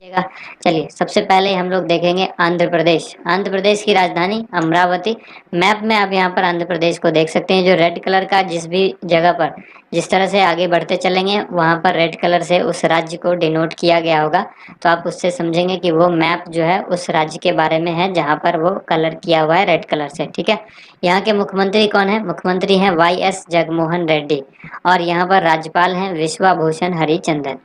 देगा। चलिए सबसे पहले हम लोग देखेंगे आंध्र प्रदेश। आंध्र प्रदेश की राजधानी अमरावती। मैप में आप यहाँ पर आंध्र प्रदेश को देख सकते हैं, जो रेड कलर का जिस भी जगह पर जिस तरह से आगे बढ़ते चलेंगे वहाँ पर रेड कलर से उस राज्य को डिनोट किया गया होगा। तो आप उससे समझेंगे कि वो मैप जो है उस राज्य के बारे में है जहाँ पर वो कलर किया हुआ है रेड कलर से। ठीक है, यहाँ के मुख्यमंत्री कौन है? मुख्यमंत्री हैं YS जगनमोहन रेड्डी और यहाँ पर राज्यपाल हैं विश्वभूषण हरिचंदन।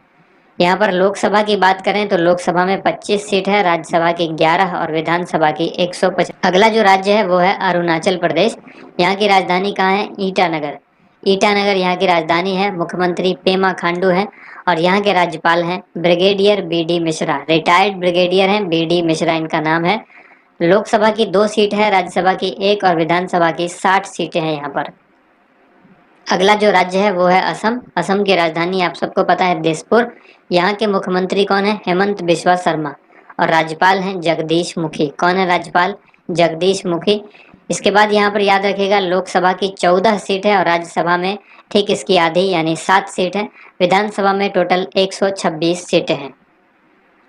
यहाँ पर लोकसभा की बात करें तो लोकसभा में 25 सीट है, राज्यसभा की 11 और विधानसभा की 150। अगला जो राज्य है वो है अरुणाचल प्रदेश। यहाँ की राजधानी कहाँ है? ईटानगर। ईटानगर यहाँ की राजधानी है। मुख्यमंत्री पेमा खांडू है और यहाँ के राज्यपाल हैं brigadier BD Mishra. Retired brigadier हैं BD मिश्रा इनका नाम है। लोकसभा की 2 सीट है, राज्यसभा की 1 और विधानसभा की 60 सीटें हैं यहाँ पर। अगला जो राज्य है वो है असम। असम की राजधानी आप सबको पता है दिसपुर। यहाँ के मुख्यमंत्री कौन है? हेमंत बिस्वा शर्मा और राज्यपाल हैं जगदीश मुखी। कौन है राज्यपाल? जगदीश मुखी। इसके बाद यहाँ पर याद रखिएगा लोकसभा की 14 सीट है और राज्यसभा में ठीक इसकी आधी यानी 7 सीट है। विधानसभा में टोटल 126 सीटें हैं।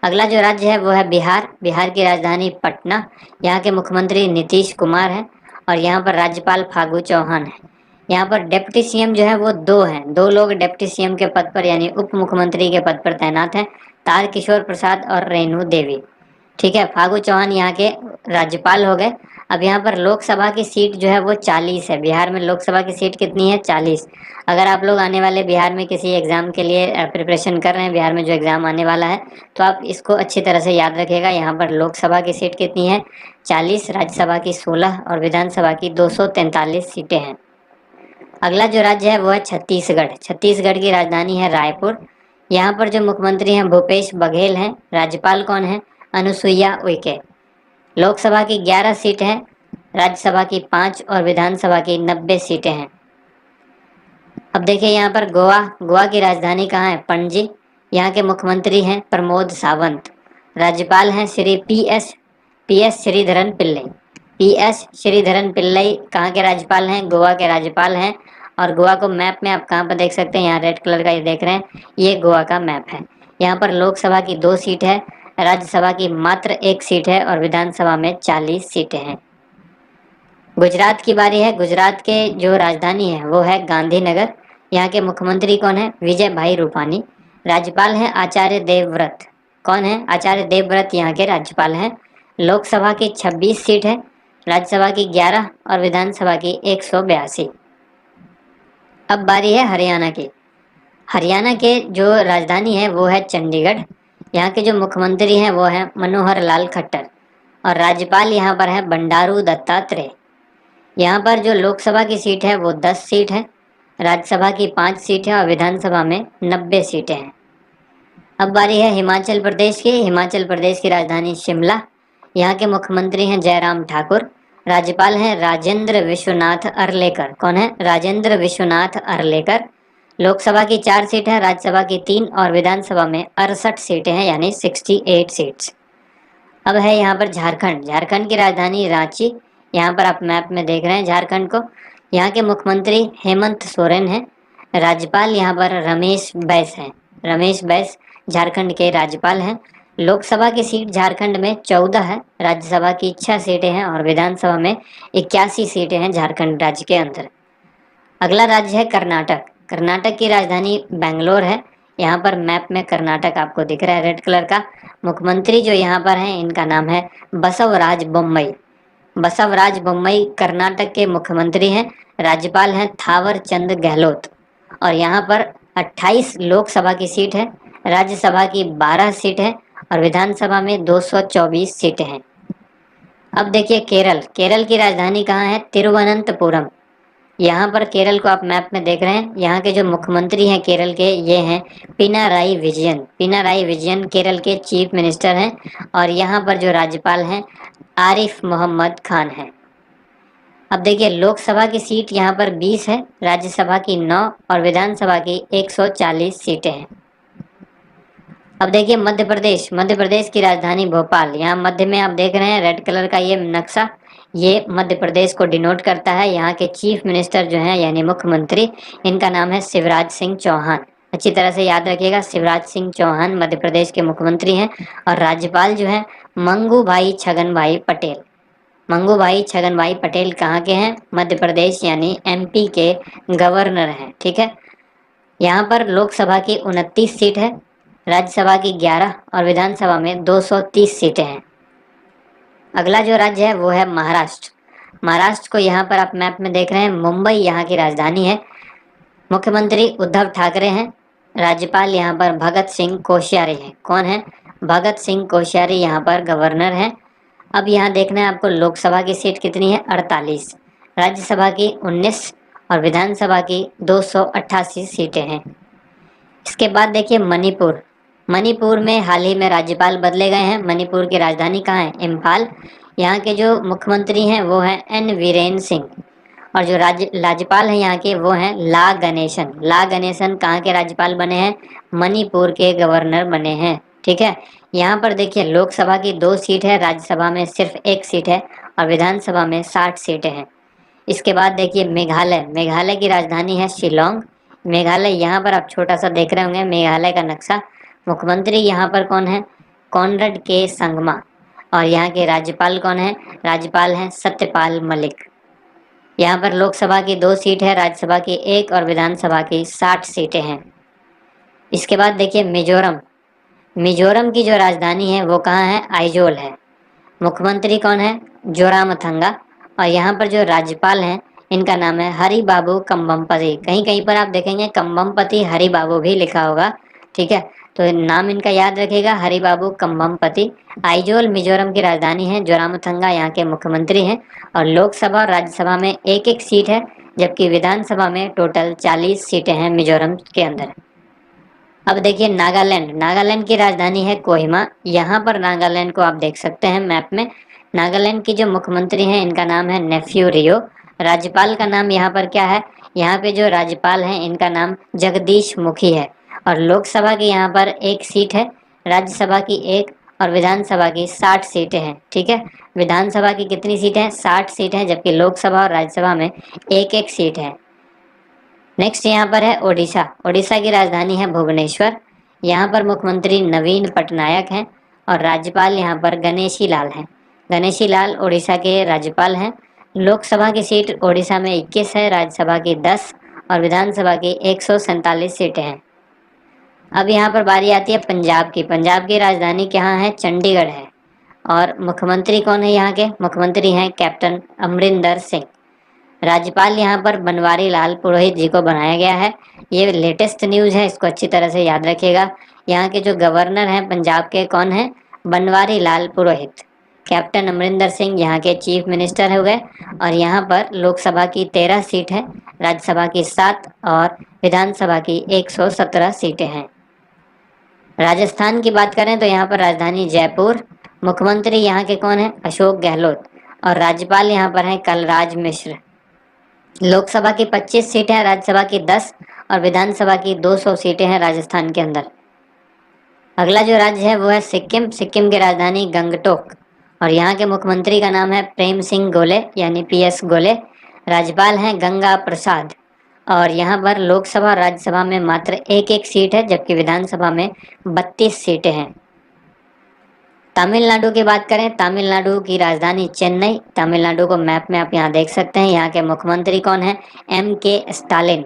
अगला जो राज्य है वो है बिहार। बिहार की राजधानी पटना। यहाँ के मुख्यमंत्री नीतीश कुमार हैं और यहाँ पर राज्यपाल फागू चौहान है। यहाँ पर डिप्टी CM जो है वो 2 हैं, 2 लोग डिप्टी CM के पद पर यानी उप मुख्यमंत्री के पद पर तैनात हैं, तारकिशोर प्रसाद और रेणु देवी। ठीक है, फागू चौहान यहाँ के राज्यपाल हो गए। अब यहाँ पर लोकसभा की सीट जो है वो 40 है। बिहार में लोकसभा की सीट कितनी है? 40। अगर आप लोग आने वाले बिहार में किसी एग्जाम के लिए प्रिपरेशन कर रहे हैं, बिहार में जो एग्जाम आने वाला है, तो आप इसको अच्छी तरह से याद रखिएगा। यहाँ पर लोकसभा की सीट कितनी है? 40, राज्यसभा की 16 और विधानसभा की 243 सीटें हैं। अगला जो राज्य है वो है छत्तीसगढ़। छत्तीसगढ़ की राजधानी है रायपुर। यहाँ पर जो मुख्यमंत्री हैं भूपेश बघेल हैं। राज्यपाल कौन है? अनुसुईया उइके। लोकसभा की 11 सीट है, राज्यसभा की 5 और विधानसभा की 90 सीटें हैं। अब देखिए यहाँ पर गोवा। गोवा की राजधानी कहाँ है? पणजी। यहाँ के मुख्यमंत्री हैं प्रमोद सावंत। राज्यपाल हैं श्री PS श्रीधरन पिल्लई। PS श्रीधरन पिल्लई कहाँ के राज्यपाल हैं? गोवा के राज्यपाल हैं। और गोवा को मैप में आप कहाँ पर देख सकते हैं? यहाँ रेड कलर का ये देख रहे हैं, ये गोवा का मैप है। यहाँ पर लोकसभा की 2 सीट है, राज्यसभा की मात्र 1 सीट है और विधानसभा में 40 सीटें हैं। गुजरात की बारी है। गुजरात के जो राजधानी है वो है गांधीनगर। यहाँ के मुख्यमंत्री कौन है? विजय भाई रूपानी। राज्यपाल हैं आचार्य देवव्रत। कौन है? आचार्य देवव्रत यहाँ के राज्यपाल हैं। लोकसभा की 26 सीट है, राज्यसभा की 11 और विधानसभा की 182। अब बारी है हरियाणा की। हरियाणा के जो राजधानी है वो है चंडीगढ़। यहाँ के जो मुख्यमंत्री हैं वो हैं मनोहर लाल खट्टर और राज्यपाल यहाँ पर है बंडारू दत्तात्रेय। यहाँ पर जो लोकसभा की सीट है वो 10 सीट है, राज्यसभा की 5 सीट है और विधानसभा में 90 सीटें हैं। अब बारी है हिमाचल प्रदेश की। हिमाचल प्रदेश की राजधानी शिमला। यहाँ के मुख्यमंत्री हैं जयराम ठाकुर। राज्यपाल हैं राजेंद्र विश्वनाथ अर्लेकर। कौन है? राजेंद्र विश्वनाथ अर्लेकर। लोकसभा की 4 सीट है, राज्यसभा की 3 और विधानसभा में 68 सीटें हैं यानी 68 सीट्स। अब है यहाँ पर झारखंड। झारखंड की राजधानी रांची। यहाँ पर आप मैप में देख रहे हैं झारखंड को। यहाँ के मुख्यमंत्री हेमंत सोरेन हैं। राज्यपाल यहाँ पर रमेश बैस हैं। रमेश बैस झारखंड के राज्यपाल हैं। लोकसभा की सीट झारखंड में 14 है, राज्यसभा की 6 सीटें हैं और विधानसभा में 81 सीटें हैं झारखंड राज्य के अंदर। अगला राज्य है कर्नाटक। कर्नाटक की राजधानी बेंगलोर है। यहाँ पर मैप में कर्नाटक आपको दिख रहा है रेड कलर का। मुख्यमंत्री जो यहाँ पर हैं इनका नाम है बसवराज बोम्मई। बसवराज बोम्मई कर्नाटक के मुख्यमंत्री हैं। राज्यपाल हैं थावर चंद गहलोत और यहाँ पर 28 लोकसभा की सीट है, राज्यसभा की 12 सीट है और विधानसभा में 224 सीटें हैं। अब देखिए केरल। केरल की राजधानी कहाँ है? तिरुवनंतपुरम। यहाँ पर केरल को आप मैप में देख रहे हैं। यहाँ के जो मुख्यमंत्री हैं केरल के ये हैं पिनाराई विजयन। पिनाराई विजयन केरल के चीफ मिनिस्टर हैं और यहाँ पर जो राज्यपाल हैं आरिफ मोहम्मद खान है। अब देखिए लोकसभा की सीट यहाँ पर 20 है, राज्यसभा की 9 और विधानसभा की 140 सीटें हैं। अब देखिए मध्य प्रदेश। मध्य प्रदेश की राजधानी भोपाल। यहाँ मध्य में आप देख रहे हैं रेड कलर का ये नक्शा, ये मध्य प्रदेश को डिनोट करता है। यहाँ के चीफ मिनिस्टर जो हैं यानी मुख्यमंत्री, इनका नाम है शिवराज सिंह चौहान। अच्छी तरह से याद रखिएगा। शिवराज सिंह चौहान मध्य प्रदेश के मुख्यमंत्री हैं और राज्यपाल जो है मंगू भाई छगन भाई पटेल। मंगू भाई छगन भाई पटेल कहाँ के हैं? मध्य प्रदेश यानी एमपी के गवर्नर हैं। ठीक है। यहाँ पर लोकसभा की 29 सीट है, राज्यसभा की 11 और विधानसभा में 230 सीटें हैं। अगला जो राज्य है वो है महाराष्ट्र। महाराष्ट्र को यहाँ पर आप मैप में देख रहे हैं, मुंबई यहाँ की राजधानी है। मुख्यमंत्री उद्धव ठाकरे हैं। राज्यपाल यहाँ पर भगत सिंह कोश्यारी हैं। कौन है? भगत सिंह कोश्यारी यहाँ पर गवर्नर हैं। अब यहाँ देखना है आपको लोकसभा की सीट कितनी है? 48, राज्यसभा की 19 और विधानसभा की 288 सीटें हैं। इसके बाद देखिए मणिपुर। मणिपुर में हाल ही में राज्यपाल बदले गए हैं। मणिपुर की राजधानी कहाँ है? इम्फाल। यहाँ के जो मुख्यमंत्री हैं वो हैं एन वीरेन सिंह और जो राज्यपाल हैं यहाँ के वो हैं ला गणेशन। ला गणेशन कहाँ के राज्यपाल बने हैं? मणिपुर के गवर्नर बने हैं। ठीक है। यहाँ पर देखिए लोकसभा की 2 सीट है, राज्यसभा में सिर्फ 1 सीट है और विधानसभा में 60 सीटें हैं। इसके बाद देखिए मेघालय। मेघालय की राजधानी है शिलोंग। मेघालय यहाँ पर आप छोटा सा देख रहे होंगे मेघालय का नक्शा। मुख्यमंत्री यहाँ पर कौन है? कॉनरेड के संगमा। और यहाँ के राज्यपाल कौन है? राज्यपाल हैं सत्यपाल मलिक। यहाँ पर लोकसभा की 2 सीट है, राज्यसभा की 1 और विधानसभा की 60 सीटें हैं। इसके बाद देखिए मिजोरम। मिजोरम की जो राजधानी है वो कहाँ है? आइजोल है। मुख्यमंत्री कौन है? जोरामथंगा। और यहाँ पर जो राज्यपाल हैं इनका नाम है हरि बाबू कम्बमपति। कहीं कहीं पर आप देखेंगे कम्बमपति हरि बाबू भी लिखा होगा। ठीक है, तो नाम इनका याद रखिएगा, हरि बाबू कम्बमपति। आइजोल मिजोरम की राजधानी है। जोरामथंगा यहाँ के मुख्यमंत्री हैं और लोकसभा और राज्यसभा में 1-1 सीट है, जबकि विधानसभा में टोटल 40 सीटें हैं मिजोरम के अंदर। अब देखिए नागालैंड। नागालैंड की राजधानी है कोहिमा। यहाँ पर नागालैंड को आप देख सकते हैं मैप में। नागालैंड की जो मुख्यमंत्री हैं इनका नाम है नेफ्यू रियो। राज्यपाल का नाम यहाँ पर क्या है? यहाँ पे जो राज्यपाल हैं इनका नाम जगदीश मुखी है और लोकसभा की यहाँ पर 1 सीट है, राज्यसभा की 1 और विधानसभा की 60 सीटें हैं। ठीक है, विधानसभा की कितनी सीटें हैं? 60 सीटें हैं, जबकि लोकसभा और राज्यसभा में 1-1 सीट है। नेक्स्ट यहाँ पर है ओडिशा। ओडिशा की राजधानी है भुवनेश्वर। यहाँ पर मुख्यमंत्री नवीन पटनायक हैं और राज्यपाल यहाँ पर गणेशी लाल हैं। गणेशी लाल ओडिशा के राज्यपाल हैं। लोकसभा की सीट ओडिशा में 21 है, राज्यसभा की 10 और विधानसभा की 147 सीटें हैं। अब यहाँ पर बारी आती है पंजाब की। पंजाब की राजधानी कहाँ है? चंडीगढ़ है। और मुख्यमंत्री कौन है यहाँ के? मुख्यमंत्री हैं कैप्टन अमरिंदर सिंह। राज्यपाल यहाँ पर बनवारी लाल पुरोहित जी को बनाया गया है। ये लेटेस्ट न्यूज़ है, इसको अच्छी तरह से याद रखिएगा। यहाँ के जो गवर्नर हैं पंजाब के कौन है? बनवारी लाल पुरोहित। कैप्टन अमरिंदर सिंह यहाँ के चीफ मिनिस्टर हो गए और यहाँ पर लोकसभा की 13 सीट है, राज्यसभा की 7 और विधानसभा की 117 सीटें हैं। राजस्थान की बात करें तो यहाँ पर राजधानी जयपुर। मुख्यमंत्री यहाँ के कौन है? अशोक गहलोत और राज्यपाल यहाँ पर हैं कलराज मिश्र। लोकसभा की 25 सीटें हैं, राज्यसभा की 10 और विधानसभा की 200 सीटें हैं राजस्थान के अंदर। अगला जो राज्य है वो है सिक्किम। सिक्किम की राजधानी गंगटोक और यहाँ के मुख्यमंत्री का नाम है प्रेम सिंह गोले यानी PS गोले। राज्यपाल हैं गंगा प्रसाद और यहाँ पर लोकसभा और राज्यसभा में मात्र 1-1 सीट है, जबकि विधानसभा में 32 सीटें हैं। तमिलनाडु की बात करें, तमिलनाडु की राजधानी चेन्नई। तमिलनाडु को मैप में आप यहाँ देख सकते हैं। यहाँ के मुख्यमंत्री कौन है? MK स्टालिन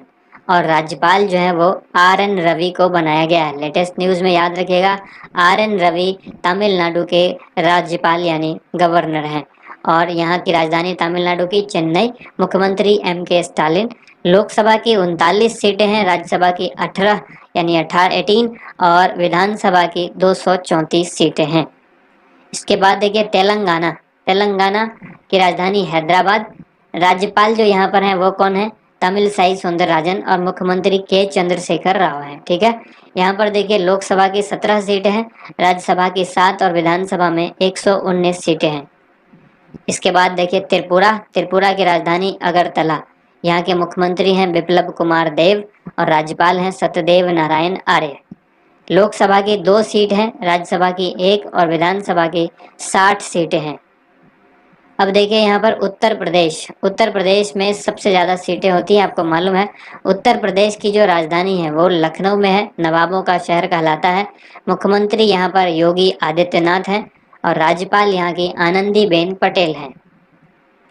और राज्यपाल जो है वो RN रवि को बनाया गया है। लेटेस्ट न्यूज़ में याद रखिएगा, RN रवि तमिलनाडु के राज्यपाल यानी गवर्नर हैं और यहाँ की राजधानी तमिलनाडु की चेन्नई। मुख्यमंत्री MK स्टालिन। लोकसभा की 39 सीटें हैं, राज्यसभा की 18 यानी 18 और विधानसभा की 234 सीटें हैं। इसके बाद देखिए तेलंगाना। तेलंगाना की राजधानी हैदराबाद। राज्यपाल जो यहाँ पर हैं वो कौन है? तमिलसाई सौंदरराजन और मुख्यमंत्री के चंद्रशेखर राव हैं। ठीक है, यहाँ पर देखिए लोकसभा की 17 सीटें हैं, राज्यसभा की 7 और विधानसभा में 119 सीटें हैं। इसके बाद देखिए त्रिपुरा। त्रिपुरा की राजधानी अगरतला। यहाँ के मुख्यमंत्री हैं बिप्लब कुमार देव और राज्यपाल हैं सत्यदेव नारायण आर्य। लोकसभा की 2 सीट हैं, राज्यसभा की 1 और विधानसभा की 60 सीटें हैं। अब देखिए यहाँ पर उत्तर प्रदेश, उत्तर प्रदेश में सबसे ज्यादा सीटें होती हैं, आपको मालूम है। उत्तर प्रदेश की जो राजधानी है वो लखनऊ में है, नवाबों का शहर कहलाता है। मुख्यमंत्री यहाँ पर योगी आदित्यनाथ हैं और राज्यपाल यहाँ की आनंदीबेन पटेल हैं।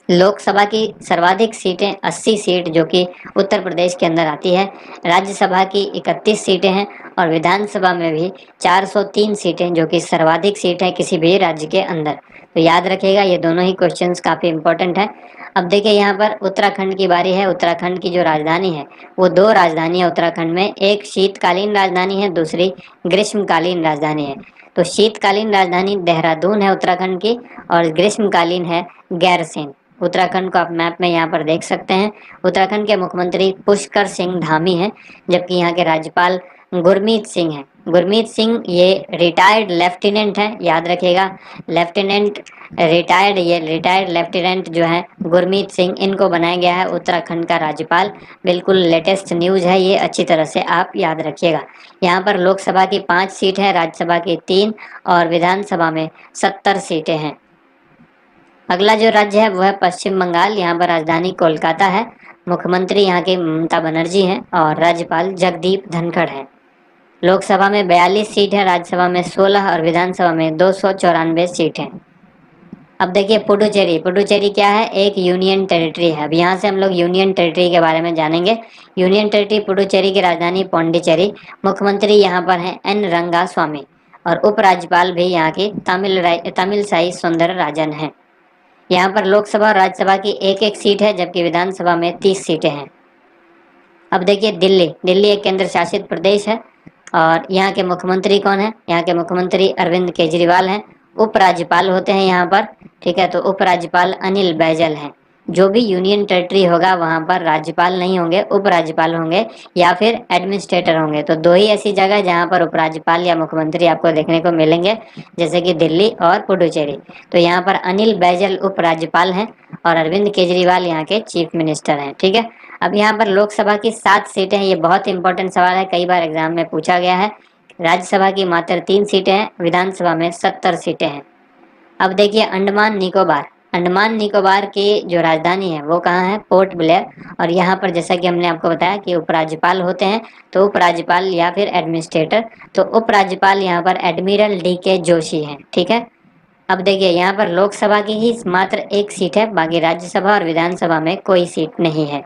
लोकसभा की सर्वाधिक सीटें 80 सीट जो कि उत्तर प्रदेश के अंदर आती है। राज्यसभा की 31 सीटें हैं और विधानसभा में भी 403 सीटें जो कि सर्वाधिक सीट है किसी भी राज्य के अंदर। तो याद रखिएगा, ये दोनों ही क्वेश्चंस काफी इंपॉर्टेंट है। अब देखिए यहाँ पर उत्तराखंड की बारी है। उत्तराखंड की जो राजधानी है वो दो राजधानी है उत्तराखंड में, एक शीतकालीन राजधानी है, दूसरी ग्रीष्मकालीन राजधानी है। तो शीतकालीन राजधानी देहरादून है उत्तराखंड की और ग्रीष्मकालीन है गैरसैंण। उत्तराखंड को आप मैप में यहाँ पर देख सकते हैं। उत्तराखंड के मुख्यमंत्री पुष्कर सिंह धामी हैं, जबकि यहाँ के राज्यपाल गुरमीत सिंह हैं। गुरमीत सिंह ये रिटायर्ड लेफ्टिनेंट हैं, याद रखिएगा, लेफ्टिनेंट रिटायर्ड, ये रिटायर्ड लेफ्टिनेंट जो है गुरमीत सिंह, इनको बनाया गया है उत्तराखंड का राज्यपाल। बिल्कुल लेटेस्ट न्यूज़ है ये, अच्छी तरह से आप याद रखिएगा। यहाँ पर लोकसभा की 5 सीट है, राज्यसभा की 3 और विधानसभा में 70 सीटें हैं। अगला जो राज्य है वो है पश्चिम बंगाल। यहाँ पर राजधानी कोलकाता है, मुख्यमंत्री यहाँ की ममता बनर्जी हैं और राज्यपाल जगदीप धनखड़ हैं। लोकसभा में 42 सीट है, राज्यसभा में 16 और विधानसभा में 294 सीट हैं। अब देखिए पुडुचेरी, पुडुचेरी क्या है, एक यूनियन टेरिटरी है। अब यहाँ से हम लोग यूनियन टेरिटरी के बारे में जानेंगे। यूनियन टेरिटरी पुडुचेरी की राजधानी पौंडीचेरी, मुख्यमंत्री यहाँ पर हैं एन रंगा स्वामी और उपराज्यपाल भी यहाँ की तमिलसाई सौंदरराजन हैं। यहाँ पर लोकसभा और राज्यसभा की एक एक सीट है, जबकि विधानसभा में 30 सीटें हैं। अब देखिए दिल्ली, दिल्ली एक केंद्र शासित प्रदेश है और यहाँ के मुख्यमंत्री कौन है, यहाँ के मुख्यमंत्री अरविंद केजरीवाल हैं। उपराज्यपाल होते हैं यहाँ पर, ठीक है, तो उपराज्यपाल अनिल बैजल हैं। जो भी यूनियन टेरिटरी होगा वहाँ पर राज्यपाल नहीं होंगे, उपराज्यपाल होंगे या फिर एडमिनिस्ट्रेटर होंगे। तो दो ही ऐसी जगह जहाँ पर उपराज्यपाल या मुख्यमंत्री आपको देखने को मिलेंगे, जैसे कि दिल्ली और पुडुचेरी। तो यहाँ पर अनिल बैजल उपराज्यपाल हैं और अरविंद केजरीवाल यहाँ के चीफ मिनिस्टर हैं, ठीक है। अब यहाँ पर लोकसभा की 7 सीटें हैं, ये बहुत इंपॉर्टेंट सवाल है, कई बार एग्जाम में पूछा गया है। राज्यसभा की मात्र 3 सीटें हैं, विधानसभा में 70 सीटें हैं। अब देखिए अंडमान निकोबार, अंडमान निकोबार की जो राजधानी है वो कहाँ है, पोर्ट ब्लेयर। और यहाँ पर जैसा कि हमने आपको बताया कि उपराज्यपाल होते हैं, तो उपराज्यपाल या फिर एडमिनिस्ट्रेटर, तो उपराज्यपाल यहाँ पर एडमिरल DK जोशी हैं, ठीक है। अब देखिए यहाँ पर लोकसभा की ही मात्र एक सीट है, बाकी राज्यसभा और विधानसभा में कोई सीट नहीं है।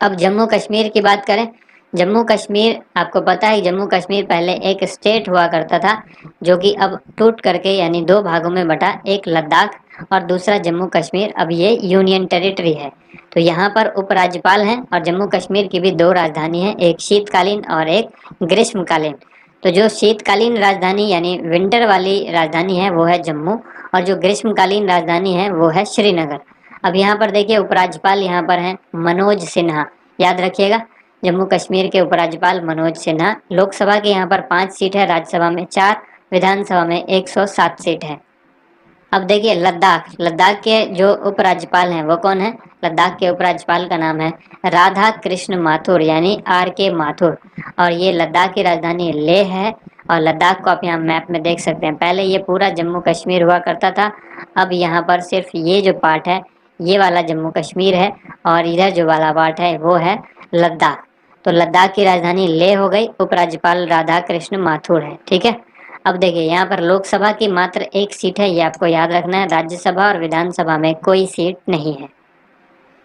अब जम्मू कश्मीर की बात करें, जम्मू कश्मीर आपको पता है जम्मू कश्मीर पहले एक स्टेट हुआ करता था, जो कि अब टूट करके यानी 2 भागों में बटा, एक लद्दाख और दूसरा जम्मू कश्मीर, अब ये यूनियन टेरिटरी है। तो यहाँ पर उपराज्यपाल हैं और जम्मू कश्मीर की भी 2 राजधानी है, एक शीतकालीन और एक ग्रीष्मकालीन। तो जो शीतकालीन राजधानी यानी विंटर वाली राजधानी है वो है जम्मू और जो ग्रीष्मकालीन राजधानी है वो है श्रीनगर। अब यहाँ पर देखिए उपराज्यपाल यहाँ पर हैं मनोज सिन्हा, याद रखिएगा, जम्मू कश्मीर के उपराज्यपाल मनोज सिन्हा। लोकसभा के यहाँ पर 5 सीट है, राज्यसभा में 4, विधानसभा में 107 सीट है। अब देखिए लद्दाख, लद्दाख के जो उपराज्यपाल हैं वो कौन है, लद्दाख के उपराज्यपाल का नाम है राधा कृष्ण माथुर यानी RK माथुर और ये लद्दाख की राजधानी लेह है। और लद्दाख को आप यहाँ मैप में देख सकते हैं, पहले ये पूरा जम्मू कश्मीर हुआ करता था, अब यहाँ पर सिर्फ ये जो पार्ट है ये वाला जम्मू कश्मीर है और इधर जो वाला पार्ट है वो है लद्दाख। तो लद्दाख की राजधानी लेह हो गई, उपराज्यपाल राधा कृष्ण माथुर है, ठीक है। अब देखिए यहाँ पर लोकसभा की मात्र एक सीट है, ये आपको याद रखना है, राज्यसभा और विधानसभा में कोई सीट नहीं है।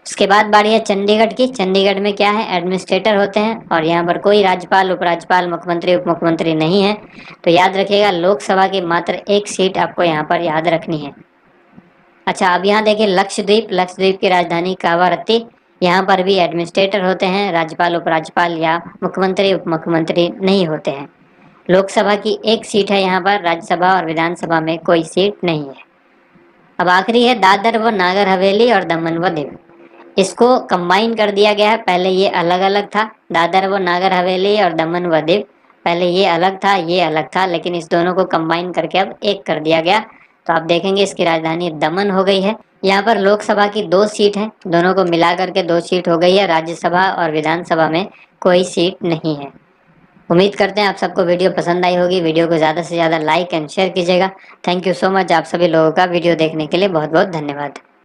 उसके बाद बारी है चंडीगढ़ की। चंडीगढ़ में क्या है, एडमिनिस्ट्रेटर होते हैं और यहाँ पर कोई राज्यपाल, उपराज्यपाल, मुख्यमंत्री, उप मुख्यमंत्री नहीं है। तो याद रखिएगा लोकसभा की मात्र एक सीट आपको यहाँ पर याद रखनी है। अच्छा अब यहाँ देखिए लक्षद्वीप, लक्षद्वीप की राजधानी कावारत्ती, यहाँ पर भी एडमिनिस्ट्रेटर होते हैं, राज्यपाल, उपराज्यपाल या मुख्यमंत्री, उप मुख्यमंत्री नहीं होते हैं। लोकसभा की एक सीट है यहाँ पर, राज्यसभा और विधानसभा में कोई सीट नहीं है। अब आखिरी है दादर व नागर हवेली और दमन व दीव, इसको कंबाइन कर दिया गया है। पहले ये अलग अलग था, दादर व नागर हवेली और दमन व दीव, पहले ये अलग था, ये अलग था, लेकिन इस दोनों को कंबाइन करके अब एक कर दिया गया। तो आप देखेंगे इसकी राजधानी दमन हो गई है। यहाँ पर लोकसभा की 2 सीट है, दोनों को मिला करके 2 सीट हो गई है, राज्यसभा और विधानसभा में कोई सीट नहीं है। उम्मीद करते हैं आप सबको वीडियो पसंद आई होगी। वीडियो को ज़्यादा से ज़्यादा लाइक एंड शेयर कीजिएगा। Thank you so much. आप सभी लोगों का वीडियो देखने के लिए बहुत बहुत धन्यवाद।